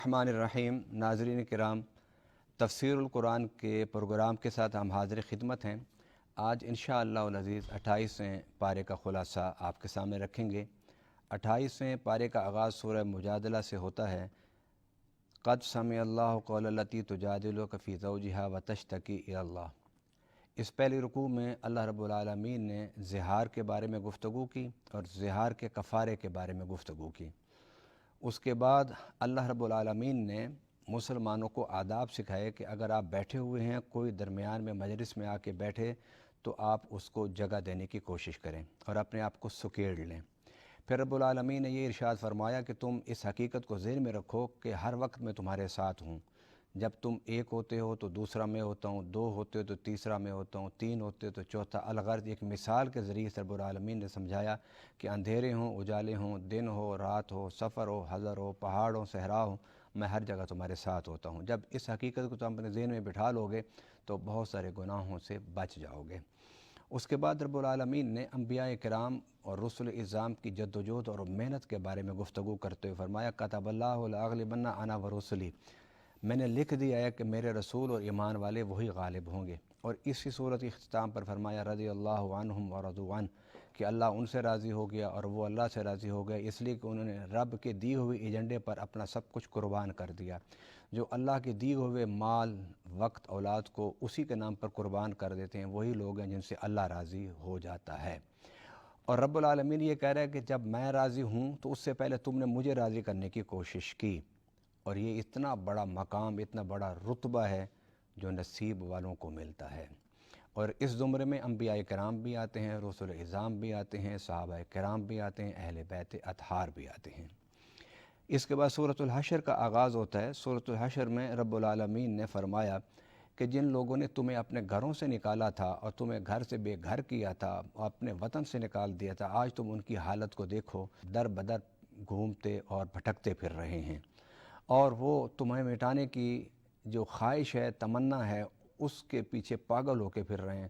الرحمن الرحیم، ناظرین کرام، تفسیر القرآن کے پروگرام کے ساتھ ہم حاضر خدمت ہیں۔ آج انشاءاللہ العزیز 28ویں پارے کا خلاصہ آپ کے سامنے رکھیں گے۔ 28ویں پارے کا آغاز سورہ مجادلہ سے ہوتا ہے۔ قد سمع اللہ قول التی تجادلک فی زوجہا وتشتکی الی اللہ۔ اس پہلی رکوع میں اللہ رب العالمین نے زہار کے بارے میں گفتگو کی اور زہار کے کفارے کے بارے میں گفتگو کی۔ اس کے بعد اللہ رب العالمین نے مسلمانوں کو آداب سکھائے کہ اگر آپ بیٹھے ہوئے ہیں، کوئی درمیان میں مجلس میں آ کے بیٹھے تو آپ اس کو جگہ دینے کی کوشش کریں اور اپنے آپ کو سکیڑ لیں۔ پھر رب العالمین نے یہ ارشاد فرمایا کہ تم اس حقیقت کو ذہن میں رکھو کہ ہر وقت میں تمہارے ساتھ ہوں۔ جب تم ایک ہوتے ہو تو دوسرا میں ہوتا ہوں، دو ہوتے ہو تو تیسرا میں ہوتا ہوں، تین ہوتے ہو تو چوتھا۔ الغرض ایک مثال کے ذریعے سے رب العالمین نے سمجھایا کہ اندھیرے ہوں، اجالے ہوں، دن ہو، رات ہو، سفر ہو، حضر ہو، پہاڑ ہو، صحرا ہو، میں ہر جگہ تمہارے ساتھ ہوتا ہوں۔ جب اس حقیقت کو تم اپنے ذہن میں بٹھا لو گے تو بہت سارے گناہوں سے بچ جاؤ گے۔ اس کے بعد رب العالمین نے انبیاء کرام اور رسل اعظام کی جدوجہد اور محنت کے بارے میں گفتگو کرتے ہوئے فرمایا کتب اللہ لاغلبن انا ورسلی، میں نے لکھ دیا ہے کہ میرے رسول اور ایمان والے وہی غالب ہوں گے۔ اور اسی صورت اختتام پر فرمایا رضی اللہ عنہم ورضوا عنہ، کہ اللہ ان سے راضی ہو گیا اور وہ اللہ سے راضی ہو گئے، اس لیے کہ انہوں نے رب کے دیے ہوئے ایجنڈے پر اپنا سب کچھ قربان کر دیا۔ جو اللہ کے دیے ہوئے مال، وقت، اولاد کو اسی کے نام پر قربان کر دیتے ہیں، وہی لوگ ہیں جن سے اللہ راضی ہو جاتا ہے۔ اور رب العالمین یہ کہہ رہا ہے کہ جب میں راضی ہوں تو اس سے پہلے تم نے مجھے راضی کرنے کی کوشش کی، اور یہ اتنا بڑا مقام، اتنا بڑا رتبہ ہے جو نصیب والوں کو ملتا ہے۔ اور اس زمرے میں انبیاء کرام بھی آتے ہیں، رسل اعظام بھی آتے ہیں، صحابہ کرام بھی آتے ہیں، اہل بیت اطہار بھی آتے ہیں۔ اس کے بعد سورۃ الحشر کا آغاز ہوتا ہے۔ سورۃ الحشر میں رب العالمین نے فرمایا کہ جن لوگوں نے تمہیں اپنے گھروں سے نکالا تھا اور تمہیں گھر سے بے گھر کیا تھا، اپنے وطن سے نکال دیا تھا، آج تم ان کی حالت کو دیکھو، در بدر گھومتے اور بھٹکتے پھر رہے ہیں، اور وہ تمہیں مٹانے کی جو خواہش ہے، تمنا ہے، اس کے پیچھے پاگل ہو کے پھر رہے ہیں۔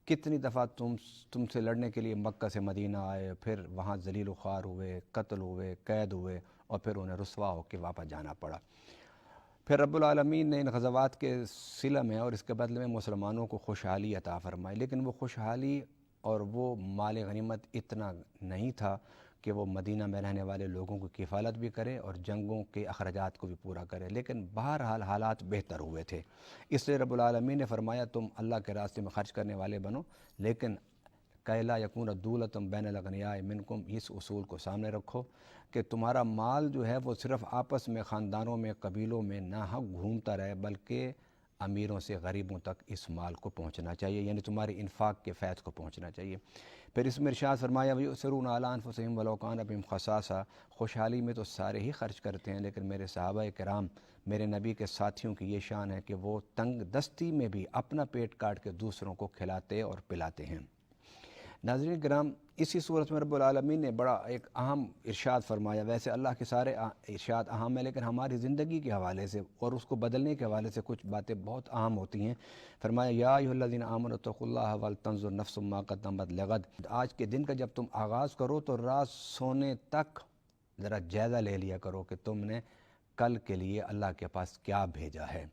کتنی دفعہ تم سے لڑنے کے لیے مکہ سے مدینہ آئے، پھر وہاں ذلیل و خوار ہوئے، قتل ہوئے، قید ہوئے، اور پھر انہیں رسوا ہو کے واپس جانا پڑا۔ پھر رب العالمین نے ان غزوات کے صلہ میں اور اس کے بدلے میں مسلمانوں کو خوشحالی عطا فرمائی، لیکن وہ خوشحالی اور وہ مال غنیمت اتنا نہیں تھا کہ وہ مدینہ میں رہنے والے لوگوں کی کفالت بھی کرے اور جنگوں کے اخراجات کو بھی پورا کرے، لیکن بہرحال حالات بہتر ہوئے تھے۔ اس لیے رب العالمین نے فرمایا تم اللہ کے راستے میں خرچ کرنے والے بنو، لیکن کہ لا یکون دولۃ بین الاغنیاء منکم، اس اصول کو سامنے رکھو کہ تمہارا مال جو ہے وہ صرف آپس میں، خاندانوں میں، قبیلوں میں نہ گھومتا رہے، بلکہ امیروں سے غریبوں تک اس مال کو پہنچنا چاہیے، یعنی تمہاری انفاق کے فیض کو پہنچنا چاہیے۔ پھر اس میں ارشاد فرمایا وَيُؤْثِرُونَ عَلَىٰ أَنفُسِهِمْ وَلَوْ كَانَ بِهِمْ خَصَاصَةٌ، خوشحالی میں تو سارے ہی خرچ کرتے ہیں، لیکن میرے صحابہ کرام، میرے نبی کے ساتھیوں کی یہ شان ہے کہ وہ تنگ دستی میں بھی اپنا پیٹ کاٹ کے دوسروں کو کھلاتے اور پلاتے ہیں۔ ناظرین کرام، اسی صورت میں رب العالمین نے بڑا ایک اہم ارشاد فرمایا۔ ویسے اللہ کے سارے ارشاد اہم ہیں، لیکن ہماری زندگی کے حوالے سے اور اس کو بدلنے کے حوالے سے کچھ باتیں بہت اہم ہوتی ہیں۔ فرمایا یا ایھا الذین آمنوا اتقوا اللہ ولتنظر نفس ما قدمت لغد، آج کے دن کا جب تم آغاز کرو تو رات سونے تک ذرا جائزہ لے لیا کرو کہ تم نے کل کے لیے اللہ کے پاس کیا بھیجا ہے۔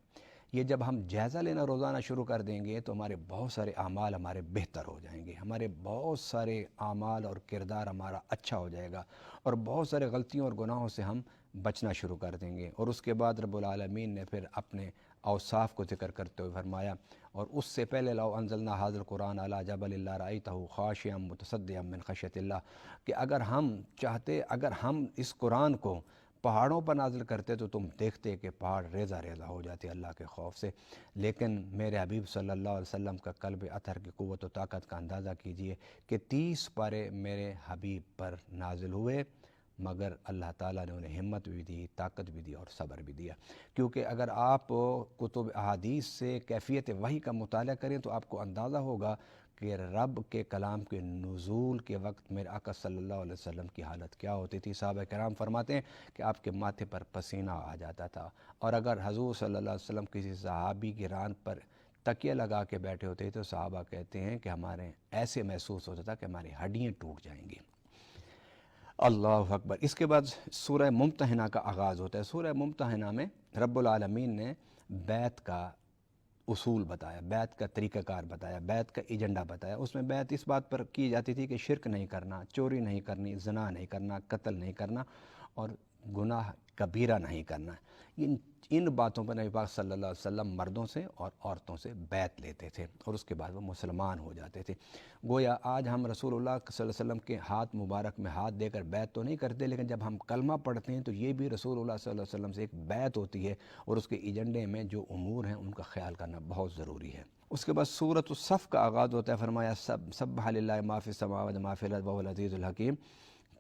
یہ جب ہم جائزہ لینا روزانہ شروع کر دیں گے تو ہمارے بہت سارے اعمال ہمارے بہتر ہو جائیں گے، ہمارے بہت سارے اعمال اور کردار ہمارا اچھا ہو جائے گا، اور بہت سارے غلطیوں اور گناہوں سے ہم بچنا شروع کر دیں گے۔ اور اس کے بعد رب العالمین نے پھر اپنے اوصاف کو ذکر کرتے ہوئے فرمایا، اور اس سے پہلے لو انزلنا ھذا القرآن علی جبل لرأیتہ خاشعا متصدعا من خشیۃ اللہ، کہ اگر ہم اس قرآن کو پہاڑوں پر نازل کرتے تو تم دیکھتے کہ پہاڑ ریزہ ریزہ ہو جاتے اللہ کے خوف سے، لیکن میرے حبیب صلی اللہ علیہ وسلم کا قلب اطہر کی قوت و طاقت کا اندازہ کیجئے کہ 30 پارے میرے حبیب پر نازل ہوئے، مگر اللہ تعالیٰ نے انہیں ہمت بھی دی، طاقت بھی دی اور صبر بھی دیا۔ کیونکہ اگر آپ کتب احادیث سے کیفیت وحی کا مطالعہ کریں تو آپ کو اندازہ ہوگا کہ رب کے کلام کے نزول کے وقت میرے آقا صلی اللہ علیہ وسلم کی حالت کیا ہوتی تھی۔ صحابہ کرام فرماتے ہیں کہ آپ کے ماتھے پر پسینہ آ جاتا تھا، اور اگر حضور صلی اللہ علیہ وسلم کسی صحابی کی ران پر تکیہ لگا کے بیٹھے ہوتے تو صحابہ کہتے ہیں کہ ہمارے ایسے محسوس ہوتا تھا کہ ہماری ہڈیاں ٹوٹ جائیں گی۔ اللہ اکبر۔ اس کے بعد سورہ ممتحنہ کا آغاز ہوتا ہے۔ سورہ ممتحنہ میں رب العالمین نے بیعت کا اصول بتایا، بیعت کا طریقہ کار بتایا، بیعت کا ایجنڈا بتایا۔ اس میں بیعت اس بات پر کی جاتی تھی کہ شرک نہیں کرنا، چوری نہیں کرنی، زنا نہیں کرنا، قتل نہیں کرنا اور گناہ کبیرہ نہیں کرنا۔ ان باتوں پر نبی پاک صلی اللہ علیہ وسلم مردوں سے اور عورتوں سے بیعت لیتے تھے اور اس کے بعد وہ مسلمان ہو جاتے تھے۔ گویا آج ہم رسول اللہ صلی اللہ علیہ وسلم کے ہاتھ مبارک میں ہاتھ دے کر بیعت تو نہیں کرتے، لیکن جب ہم کلمہ پڑھتے ہیں تو یہ بھی رسول اللہ صلی اللہ علیہ وسلم سے ایک بیعت ہوتی ہے اور اس کے ایجنڈے میں جو امور ہیں ان کا خیال کرنا بہت ضروری ہے۔ اس کے بعد سورۃ الصف کا آغاز ہوتا ہے، فرمایا سبح للہ ما فی السماوات ما فی الارض وهو العزیز الحکیم،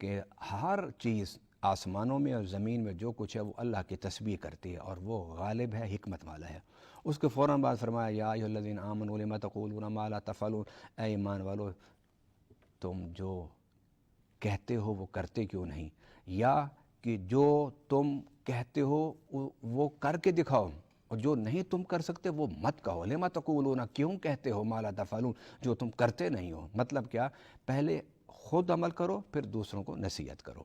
کہ ہر چیز آسمانوں میں اور زمین میں جو کچھ ہے وہ اللہ کی تسبیح کرتی ہے اور وہ غالب ہے، حکمت والا ہے۔ اس کے فوراً بعد فرمایا یا ایھا الذین آمنوا لم تقولون ما لا تفعلون، اے ایمان والو تم جو کہتے ہو وہ کرتے کیوں نہیں، یا کہ جو تم کہتے ہو وہ کر کے دکھاؤ اور جو نہیں تم کر سکتے وہ مت کہو۔ لما تقولون، کیوں کہتے ہو ما لا تفعلون، جو تم کرتے نہیں ہو۔ مطلب کیا، پہلے خود عمل کرو پھر دوسروں کو نصیحت کرو۔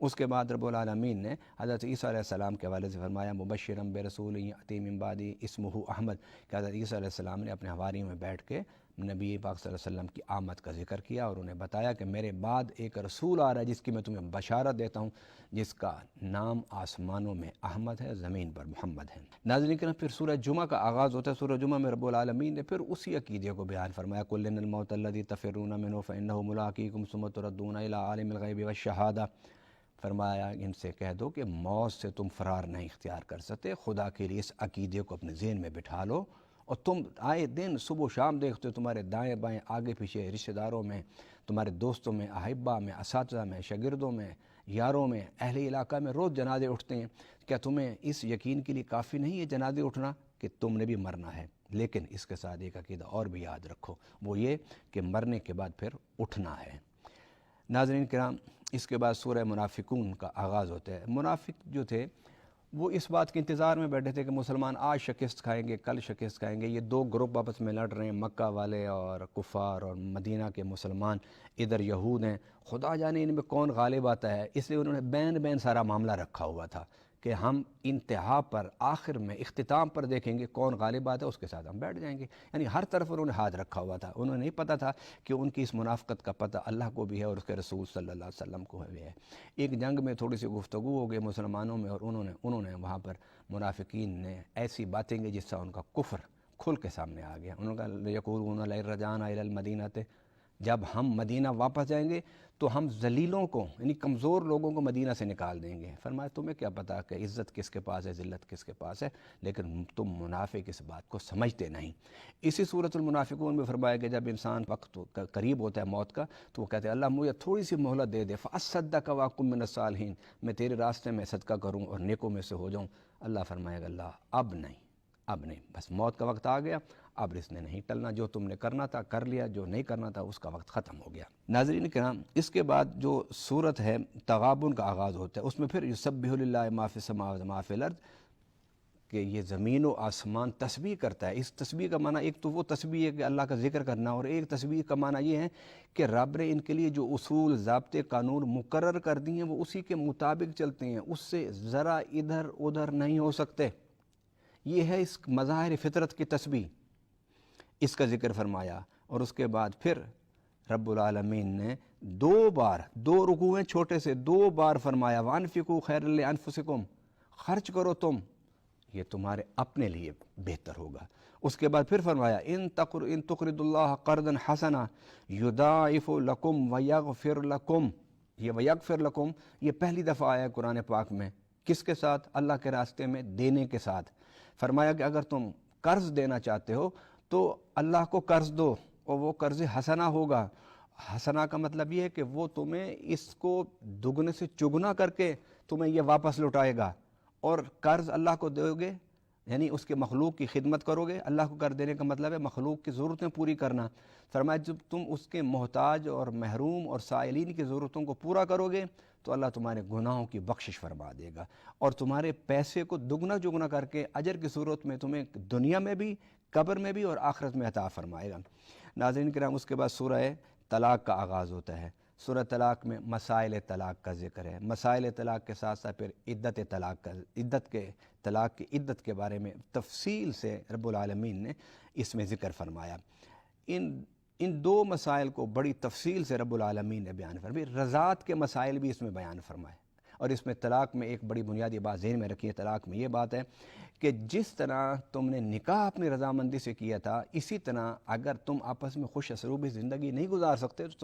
اس کے بعد رب العالمین نے حضرت عیسیٰ علیہ السلام کے حوالے سے فرمایا مبشرا برسول یأتی من بعدی اسمہ احمد، کہ حضرت عیسیٰ علیہ السلام نے اپنے حواریوں میں بیٹھ کے نبی پاک صلی اللہ علیہ وسلم کی آمد کا ذکر کیا اور انہیں بتایا کہ میرے بعد ایک رسول آ رہا ہے جس کی میں تمہیں بشارت دیتا ہوں، جس کا نام آسمانوں میں احمد ہے، زمین پر محمد ہے۔ ناظرین کرام، پھر سورہ جمعہ کا آغاز ہوتا ہے۔ سورہ جمعہ میں رب العالمین نے پھر اسی عقیدے کو بیان فرمایا قل ان الموت الذی تفرون منہ فانہ ملاقیکم ثم تردون الی عالم الغیب والشہادہ، فرمایا ان سے کہہ دو کہ موت سے تم فرار نہیں اختیار کر سکتے، خدا کے لیے اس عقیدے کو اپنے ذہن میں بٹھا لو، اور تم آئے دن صبح و شام دیکھتے ہو تمہارے دائیں بائیں آگے پیچھے رشتہ داروں میں، تمہارے دوستوں میں، احبہ میں، اساتذہ میں، شاگردوں میں، یاروں میں، اہل علاقہ میں روز جنازے اٹھتے ہیں۔ کیا تمہیں اس یقین کے لیے کافی نہیں ہے جنازے اٹھنا کہ تم نے بھی مرنا ہے؟ لیکن اس کے ساتھ ایک عقیدہ اور بھی یاد رکھو، وہ یہ کہ مرنے کے بعد پھر اٹھنا ہے۔ ناظرین کرام، اس کے بعد سورہ منافقون کا آغاز ہوتا ہے۔ منافق جو تھے وہ اس بات کے انتظار میں بیٹھے تھے کہ مسلمان آج شکست کھائیں گے، کل شکست کھائیں گے۔ یہ دو گروپ آپس میں لڑ رہے ہیں، مکہ والے اور کفار، اور مدینہ کے مسلمان، ادھر یہود ہیں۔ خدا جانے ان میں کون غالب آتا ہے، اس لیے انہوں نے بین سارا معاملہ رکھا ہوا تھا کہ ہم انتہا پر، آخر میں، اختتام پر دیکھیں گے کون غالب آتا ہے، اس کے ساتھ ہم بیٹھ جائیں گے۔ یعنی ہر طرف انہوں نے ہاتھ رکھا ہوا تھا۔ انہوں نے نہیں پتہ تھا کہ ان کی اس منافقت کا پتہ اللہ کو بھی ہے اور اس کے رسول صلی اللہ علیہ وسلم کو بھی ہے۔ ایک جنگ میں تھوڑی سی گفتگو ہو گئی مسلمانوں میں، اور انہوں نے وہاں پر منافقین نے ایسی باتیں کی جس سے ان کا کفر کھل کے سامنے آ گیا۔ انہوں نے کہا یقولون لئن رجعنا الی المدینہ، جب ہم مدینہ واپس جائیں گے تو ہم ذلیلوں کو، یعنی کمزور لوگوں کو مدینہ سے نکال دیں گے۔ فرمایا تمہیں کیا پتہ کہ عزت کس کے پاس ہے، ذلت کس کے پاس ہے، لیکن تم منافق اس بات کو سمجھتے نہیں۔ اسی سورۃ المنافقون میں فرمایا کہ جب انسان وقت قریب ہوتا ہے موت کا تو وہ کہتے ہیں اللہ مجھے تھوڑی سی مہلت دے دے، فاصدق واکن من الصالحین، میں تیرے راستے میں صدقہ کروں اور نیکوں میں سے ہو جاؤں۔ اللہ فرمائے گا اللہ اب نہیں، بس موت کا وقت آ گیا، اب اس نے نہیں ٹلنا، جو تم نے کرنا تھا کر لیا، جو نہیں کرنا تھا اس کا وقت ختم ہو گیا۔ ناظرین کرام، اس کے بعد جو سورت ہے تغابن کا آغاز ہوتا ہے، اس میں پھر یسبح للہ ما فی السماوات وما فی الارض، کہ یہ زمین و آسمان تسبیح کرتا ہے۔ اس تسبیح کا معنی ایک تو وہ تسبیح ہے کہ اللہ کا ذکر کرنا، اور ایک تسبیح کا معنی یہ ہے کہ رب نے ان کے لیے جو اصول، ضابطے، قانون مقرر کر دیے ہیں وہ اسی کے مطابق چلتے ہیں، اس سے ذرا ادھر ادھر نہیں ہو سکتے۔ یہ ہے اس مظاہر فطرت کی تسبیح، اس کا ذکر فرمایا۔ اور اس کے بعد پھر رب العالمین نے دو رکوع ہیں چھوٹے سے، 2 بار فرمایا وانفقوا خیر لانفسکم، خرچ کرو تم، یہ تمہارے اپنے لیے بہتر ہوگا۔ اس کے بعد پھر فرمایا ان تقرضوا اللہ قرضا حسنا یضاعف لکم ویغفر لکم، یہ ویغفر لکم یہ پہلی دفعہ آیا ہے قرآن پاک میں، کس کے ساتھ؟ اللہ کے راستے میں دینے کے ساتھ۔ فرمایا کہ اگر تم قرض دینا چاہتے ہو تو اللہ کو قرض دو، اور وہ قرض حسنہ ہوگا۔ حسنہ کا مطلب یہ ہے کہ وہ تمہیں اس کو دگنے سے چگنا کر کے تمہیں یہ واپس لوٹائے گا، اور قرض اللہ کو دو گے یعنی اس کے مخلوق کی خدمت کرو گے۔ اللہ کو قرض دینے کا مطلب ہے مخلوق کی ضرورتیں پوری کرنا۔ فرمایا جب تم اس کے محتاج اور محروم اور سائلین کی ضرورتوں کو پورا کرو گے تو اللہ تمہارے گناہوں کی بخشش فرما دے گا، اور تمہارے پیسے کو دگنا چگنا کر کے اجر کی صورت میں تمہیں دنیا میں بھی، قبر میں بھی اور آخرت میں عطا فرمائے گا۔ ناظرین کرام، اس کے بعد سورہ طلاق کا آغاز ہوتا ہے۔ سورہ طلاق میں مسائل طلاق کا ذکر ہے، مسائل طلاق کے ساتھ ساتھ پھر طلاق کی عدت کے بارے میں تفصیل سے رب العالمین نے اس میں ذکر فرمایا۔ ان دو مسائل کو بڑی تفصیل سے رب العالمین نے بیان فرمایا۔ رضاعت کے مسائل بھی اس میں بیان فرمائے، اور اس میں طلاق میں ایک بڑی بنیادی بات ذہن میں رکھیے، طلاق میں یہ بات ہے کہ جس طرح تم نے نکاح اپنی رضامندی سے کیا تھا، اسی طرح اگر تم آپس میں خوش اسلوبی زندگی نہیں گزار سکتے تو